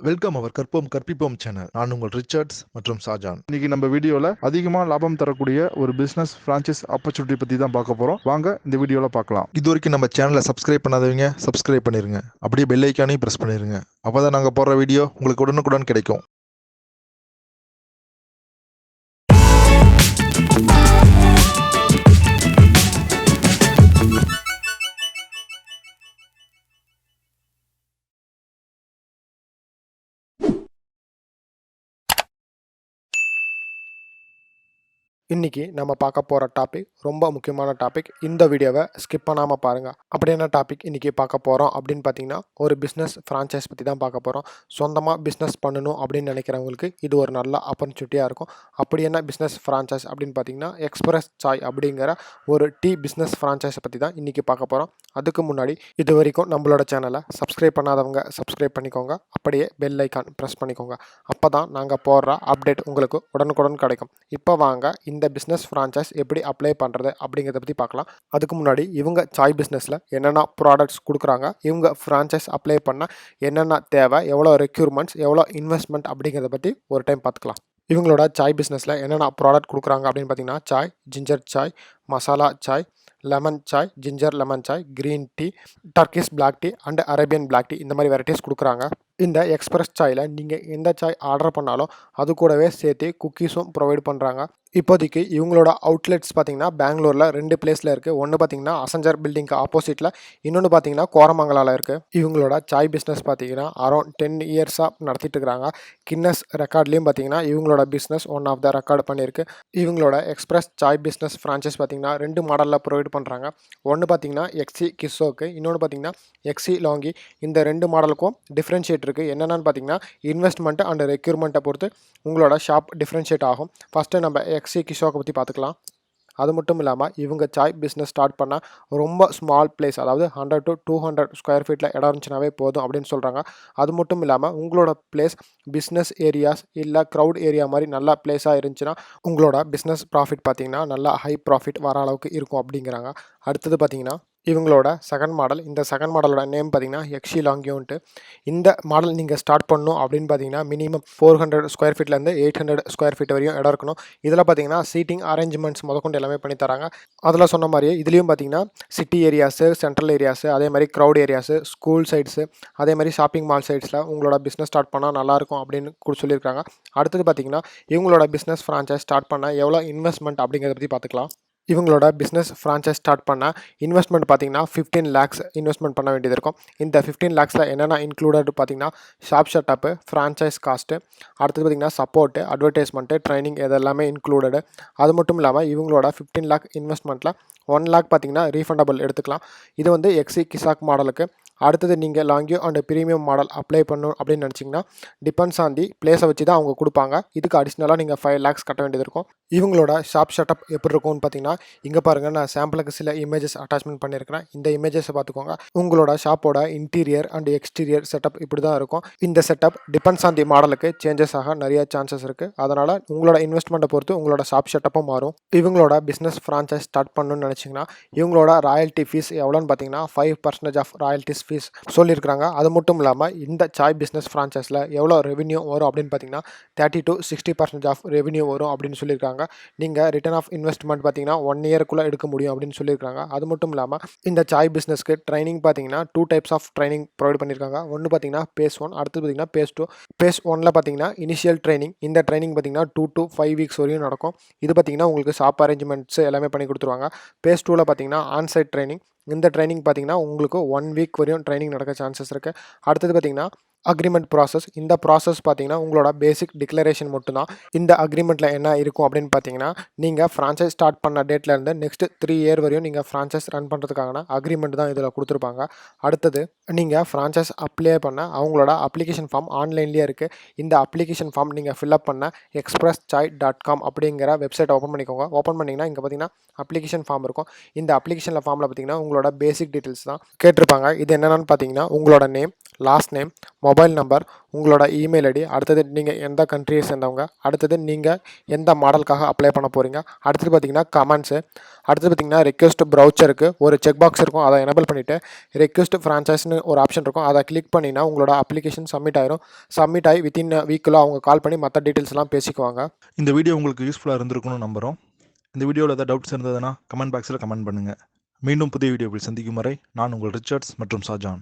Welcome அவர் கற்போம் கற்பிப்போம் channel. நான் உங்கள் ரிச்சர்ட்ஸ் மற்றும் ஷாஜான். இன்னைக்கு நம்ம வீடியோல அதிகமா லாபம் தரக்கூடிய ஒரு பிசினஸ் பிரான்ச்சைஸ் ஆப்பர்ச்சுனிட்டி பத்தி தான் பார்க்க போறோம். வாங்க இந்த வீடியோல பார்க்கலாம். இது வரைக்கும் நம்ம சேனலை சப்ஸ்கிரைப் பண்ணாதவங்க சப்ஸ்கிரைப் பண்ணிருங்க. அப்படியே பெல் ஐக்கானையும் பிரஸ் பண்ணிருங்க. அப்பதான் நாங்க போடுற வீடியோ உங்களுக்கு உடனுக்குடன் கிடைக்கும். இன்றைக்கி நம்ம பார்க்க போகிற டாபிக் ரொம்ப முக்கியமான டாபிக். இந்த வீடியோவை ஸ்கிப் பண்ணாமல் பாருங்கள். அப்படி என்ன டாபிக் இன்றைக்கி பார்க்க போகிறோம் அப்படின்னு பார்த்தீங்கன்னா, ஒரு பிஸ்னஸ் ஃப்ரான்ச்சைஸ் பற்றி தான் பார்க்க போகிறோம். சொந்தமாக பிஸ்னஸ் பண்ணணும் அப்படின்னு நினைக்கிறவங்களுக்கு இது ஒரு நல்ல ஆப்பர்ச்சுனிட்டியாக இருக்கும். அப்படி என்ன பிஸ்னஸ் ஃப்ரான்ச்சைஸ் அப்படின்னு பார்த்தீங்கன்னா, எக்ஸ்பிரஸ் சாய் அப்படிங்கிற ஒரு டீ பிஸ்னஸ் ஃப்ரான்ச்சைஸை பற்றி தான் இன்றைக்கி பார்க்க போகிறோம். அதுக்கு முன்னாடி இது வரைக்கும் நம்மளோட சேனலை சப்ஸ்கிரைப் பண்ணாதவங்க சப்ஸ்கிரைப் பண்ணிக்கோங்க. அப்படியே பெல் ஐக்கான் ப்ரெஸ் பண்ணிக்கோங்க. அப்போ தான் நாங்கள் போடுற அப்டேட் உங்களுக்கு உடனுக்குடன் கிடைக்கும். இப்போ வாங்க இந்த பிஸ்னஸ் ஃப்ரான்ச்சைஸ் எப்படி அப்ளை பண்ணுறது அப்படிங்கிறத பற்றி பார்க்கலாம். அதுக்கு முன்னாடி இவங்க சாய் பிஸ்னஸில் என்னென்ன ப்ராடக்ட்ஸ் கொடுக்குறாங்க, இவங்க ஃப்ரான்ச்சைஸ் அப்ளை பண்ண என்னென்ன தேவை, எவ்வளோ ரெக்யூர்மெண்ட்ஸ், எவ்வளோ இன்வெஸ்ட்மெண்ட் அப்படிங்கிறத பற்றி ஒரு டைம் பார்த்துக்கலாம். இவங்களோட சாய் பிஸ்னஸில் என்னென்ன ப்ராடக்ட் கொடுக்குறாங்க அப்படின்னு பார்த்தீங்கன்னா, chai, ginger chai, masala chai, lemon chai, ginger lemon chai, green tea, Turkish black tea and Arabian black tea, இந்த மாதிரி வெரைட்டிஸ் கொடுக்குறாங்க. இந்த எக்ஸ்பிரஸ் சாயில் நீங்கள் எந்த சாய் ஆர்டர் பண்ணாலும் அது கூடவே சேர்த்து குக்கீஸும் ப்ரொவைட் பண்ணுறாங்க. இப்போதைக்கு இவங்களோட அவுட்லெட்ஸ் பார்த்தீங்கன்னா பெங்களூரில் 2 பிளேஸில் இருக்குது. ஒன்று பார்த்தீங்கன்னா அசஞ்சர் பில்டிங்க்கு ஆப்போசிட்டில், இன்னொன்று பார்த்தீங்கன்னா கோரமங்கலாவில் இருக்குது. இவங்களோட சாய் பிஸ்னஸ் பார்த்தீங்கன்னா அரௌண்ட் 10 இயர்ஸாக நடத்திட்டு இருக்கிறாங்க. கின்னஸ் ரெக்கார்ட்லேயும் பார்த்தீங்கன்னா இவங்களோட business one of the record பண்ணியிருக்கு. இவங்களோட எக்ஸ்பிரஸ் சாய் பிஸ்னஸ் ஃப்ரான்ச்சைஸ் பார்த்தீங்கன்னா 2 மாடலில் ப்ரொவைட் பண்ணுறாங்க. ஒன்று பார்த்தீங்கன்னா எக்ஸி கிஸ்ஸோக்கு, இன்னொன்று பார்த்தீங்கன்னா எக்ஸி லாங்கி. இந்த 2 மாடலுக்கும் டிஃப்ரென்ஷியேட் இருக்குது. என்னென்னு பார்த்தீங்கன்னா, இன்வெஸ்ட்மெண்ட் அண்ட் ரெக்யூர்மெண்ட்டை பொறுத்து உங்களோட ஷாப் டிஃப்ரென்ஷியேட் ஆகும். ஃபஸ்ட்டு நம்ம எக்ஸி கிஷோக்கை பற்றி பார்த்துக்கலாம். அது மட்டும் இல்லாமல் இவங்க சாய் பிஸ்னஸ் ஸ்டார்ட் பண்ணால் ரொம்ப ஸ்மால் பிளேஸ், அதாவது 100 to 200 ஸ்கொயர் ஃபீட்டில் இடம் இருந்துச்சுனாவே போதும் அப்படின்னு சொல்கிறாங்க. அது மட்டும் இல்லாமல் உங்களோட பிளேஸ் பிஸ்னஸ் ஏரியாஸ் இல்லை க்ரௌட் ஏரியா மாதிரி நல்ல பிளேஸாக இருந்துச்சுன்னா உங்களோட பிஸ்னஸ் ப்ராஃபிட் பார்த்தீங்கன்னா நல்லா ஹை ப்ராஃபிட் வர அளவுக்கு இருக்கும் அப்படிங்கிறாங்க. அடுத்தது பார்த்தீங்கன்னா இவங்களோட செகண்ட் மாடல். இந்த செகண்ட் மாடலோட நேம் பார்த்தீங்கன்னா எக்ஸி லாங்கியோன்ட்டு. இந்த மாடல் நீங்கள் ஸ்டார்ட் பண்ணணும் அப்படின்னு பார்த்தீங்கன்னா மினிமம் 400 ஸ்கொயர் ஃபீட்லேருந்து 800 ஸ்கொயர் ஃபீட் வரையும் இடம் இருக்கணும். இதில் பார்த்தீங்கன்னா சீட்டிங் அரேஞ்ச்மெண்ட்ஸ் முதற்கொண்டு எல்லாமே பண்ணி தராங்க. அதில் சொன்ன மாதிரியே இதுலேயும் பார்த்தீங்கன்னா சிட்டி ஏரியாஸு, சென்ட்ரல் ஏரியாஸு, அதே மாதிரி க்ரௌட் ஏரியாஸு, ஸ்கூல் சைட்ஸு, அதே மாதிரி ஷாப்பிங் மால் சைட்ஸில் உங்களோட பிஸ்னஸ் ஸ்டார்ட் பண்ணால் நல்லாயிருக்கும் அப்படின்னு சொல்லியிருக்காங்க. அடுத்தது பார்த்தீங்கன்னா இவங்களோட பிஸ்னஸ் ஃப்ரான்ச்சைஸ் ஸ்டார்ட் பண்ண எவ்வளோ இன்வெஸ்ட்மெண்ட் அப்படிங்கிறத பற்றி பார்த்துக்கலாம். இவங்களோட பிஸ்னஸ் ஃப்ரான்ச்சைஸ் ஸ்டார்ட் பண்ண இன்வெஸ்ட்மெண்ட் பார்த்தீங்கன்னா 15 lakhs இன்வெஸ்ட்மெண்ட் பண்ண வேண்டியது இருக்கும். இந்த 15 lakhஸில் என்னென்ன இன்க்ளூடட் பார்த்தீங்கன்னா, ஷாப் ஷட்டப்பு, ஃப்ரான்ச்சைஸ் காஸ்ட்டு, அடுத்தது பார்த்தீங்கன்னா சப்போர்ட்டு, அட்வர்டைஸ்மெண்ட்டு, ட்ரைனிங், இது எல்லாமே இன்க்ளூடடு. அது மட்டும் இல்லாமல் இவங்களோட 15 lakh இன்வெஸ்ட்மெண்ட்டில் 1 lakh பார்த்தீங்கன்னா ரீஃபண்டபிள் எடுத்துக்கலாம். இது வந்து எக்ஸி கிசாக் மாடலுக்கு. அடுத்தது நீங்கள் லாங்கியோ அண்ட் ப்ரீமியம் மாடல் அப்ளை பண்ணணும் அப்படின்னு நினச்சிங்கன்னா டிபெண்ட்ஸ் ஆன் தி பிளேஸை வச்சு தான் அவங்க கொடுப்பாங்க. இதுக்கு அடிஷ்னலாக நீங்கள் 5 lakhs கட்ட வேண்டியது இருக்கும். இவங்களோட ஷாப் ஷட்டப் எப்படி இருக்கும்னு பார்த்தீங்கன்னா, இங்கே பாருங்கள், நான் சாம்பிளுக்கு சில இமேஜஸ் அட்டாச்மெண்ட் பண்ணியிருக்கிறேன். இந்த இமேஜஸை பார்த்துக்கோங்க. உங்களோட ஷாப்போட இன்டீரியர் அண்ட் எக்ஸ்டீரியர் செட்டப் இப்படி தான் இருக்கும். இந்த செட்டப் டிபெண்ட்ஸ் ஆன் தி மாடலுக்கு சேஞ்சஸ் ஆக நிறைய சான்சஸ் இருக்குது. அதனால் உங்களோட இன்வெஸ்ட்மெண்ட்டை பொறுத்து உங்களோட ஷாப் ஷட்டப்பும் மாறும். இவங்களோட பிஸ்னஸ் ஃப்ரான்ச்சைஸ் ஸ்டார்ட் பண்ணணும்னு நினச்சிங்கன்னா இவங்களோட ராயல்ட்டி ஃபீஸ் எவ்வளோன்னு பார்த்தீங்கன்னா 5% ஆஃப் ராயல்ட்டிஸ் ஃபீஸ் சொல்லியிருக்கிறாங்க. அது மட்டும் இல்லாமல் இந்த சாய் பிஸ்னஸ் ஃப்ரான்ச்சைஸில் எவ்வளோ ரெவன்யூ வரும் அப்படின்னு பார்த்தீங்கன்னா 30 to 60% ஆஃப் ரெவன்யூ வரும் அப்படின்னு சொல்லியிருக்காங்க. நீங்கள் ரிட்டர்ன் ஆஃப் இன்வெஸ்ட்மெண்ட் பார்த்தீங்கன்னா 1 இயருக்குள்ளே எடுக்க முடியும் அப்படின்னு சொல்லியிருக்காங்க. அது மட்டும் இல்லாமல் இந்த சாய் பிஸ்னஸ்க்கு ட்ரைனிங் பார்த்தீங்கன்னா 2 types ஆஃப் ட்ரைனிங் ப்ரொவைட் பண்ணியிருக்காங்க. ஒன்று பார்த்தீங்கன்னா பேஸ் 1, அடுத்தது பார்த்தீங்கன்னா பேஸ் 2. பேஸ் 1ல் பார்த்தீங்கன்னா இனிஷியல் ட்ரைனிங். இந்த ட்ரைனிங் பார்த்தீங்கன்னா 2 to 5 weeks வரையும் நடக்கும். இது பார்த்தீங்கன்னா உங்களுக்கு ஷாப் அரேஞ்ச்மெண்ட்ஸ் எல்லாமே பண்ணி கொடுத்துருவாங்க. பேஸ் 2ல் பார்த்தீங்கன்னா ஆன்சைட் ட்ரைனிங். இந்த ட்ரைனிங் பார்த்தீங்கன்னா உங்களுக்கு 1 week வரையும் ட்ரைனிங் நடக்க சான்சஸ் இருக்குது. அடுத்தது பார்த்தீங்கன்னா அக்ரிமெண்ட் ப்ராசஸ். இந்த ப்ராசஸ் பார்த்தீங்கன்னா உங்களோட பேசிக் டிக்ளரேஷன் மட்டும்தான். இந்த அக்ரிமெண்ட்டில் என்ன இருக்கும் அப்படின்னு பார்த்தீங்கன்னா, நீங்கள் ஃப்ரான்ச்சைஸ் ஸ்டார்ட் பண்ண டேட்லேருந்து நெக்ஸ்ட் 3 year வரையும் நீங்கள் ஃப்ரான்ச்சைஸ் ரன் பண்ணுறதுக்கான அக்ரிமெண்ட் தான் இதில் கொடுத்துருப்பாங்க. அடுத்தது நீங்கள் ஃப்ரான்ச்சைஸ் அப்ளை பண்ண அவங்களோட அப்ளிகேஷன் ஃபார்ம் ஆன்லைன்லேயே இருக்குது. இந்த அப்ளிகேஷன் ஃபார்ம் நீங்கள் ஃபில்அப் பண்ண xpresschai.com அப்படிங்கிற வெப்சைட்டை ஓப்பன் பண்ணிக்கோங்க. ஓப்பன் பண்ணிங்கன்னா இங்கே பார்த்தீங்கன்னா அப்ளிகேஷன் ஃபார்ம் இருக்கும். இந்த அப்ளிகேஷனில் ஃபார்மில் பார்த்தீங்கன்னா உங்களோட பேசிக் டீட்டெயில்ஸ் தான் கேட்டிருப்பாங்க. இது என்னென்னு பார்த்தீங்கன்னா உங்களோட name, last name, mobile number, உங்களோட இமெயில் ஐடி, அடுத்தது நீங்கள் எந்த கண்ட்ரியை சேர்ந்தவங்க, அடுத்தது நீங்கள் எந்த மாடலுக்காக அப்ளை பண்ண போகிறீங்க, அடுத்தது பார்த்தீங்கன்னா கமெண்ட்ஸு, அடுத்தது பார்த்தீங்கன்னா ரெக்வெஸ்ட் ப்ரௌச்சருக்கு ஒரு செக் பாக்ஸ் இருக்கும், அதை எனபிள் பண்ணிவிட்டு ரெக்வெஸ்ட் ஃப்ரான்ச்சைஸ்னு ஒரு ஆப்ஷன் இருக்கும், அதை கிளிக் பண்ணினா உங்களோட அப்ளிகேஷன் சப்மிட் ஆயிரும். சப்மிட் ஆகி வித்தின் வீக்கில் அவங்க கால் பண்ணி மற்ற டீட்டெயில்ஸ்லாம் பேசிக்குவாங்க. இந்த வீடியோ உங்களுக்கு யூஸ்ஃபுல்லாக இருந்திருக்கும்னு நம்புகிறோம். இந்த வீடியோவில் ஏதாவது டவுட்ஸ் இருந்ததுன்னா கமெண்ட் பாக்ஸில் கமெண்ட் பண்ணுங்கள். மீண்டும் புதிய வீடியோவில் சந்திக்கும் வரை நான் உங்கள் ரிச்சர்ட்ஸ் மற்றும் ஷாஜான்.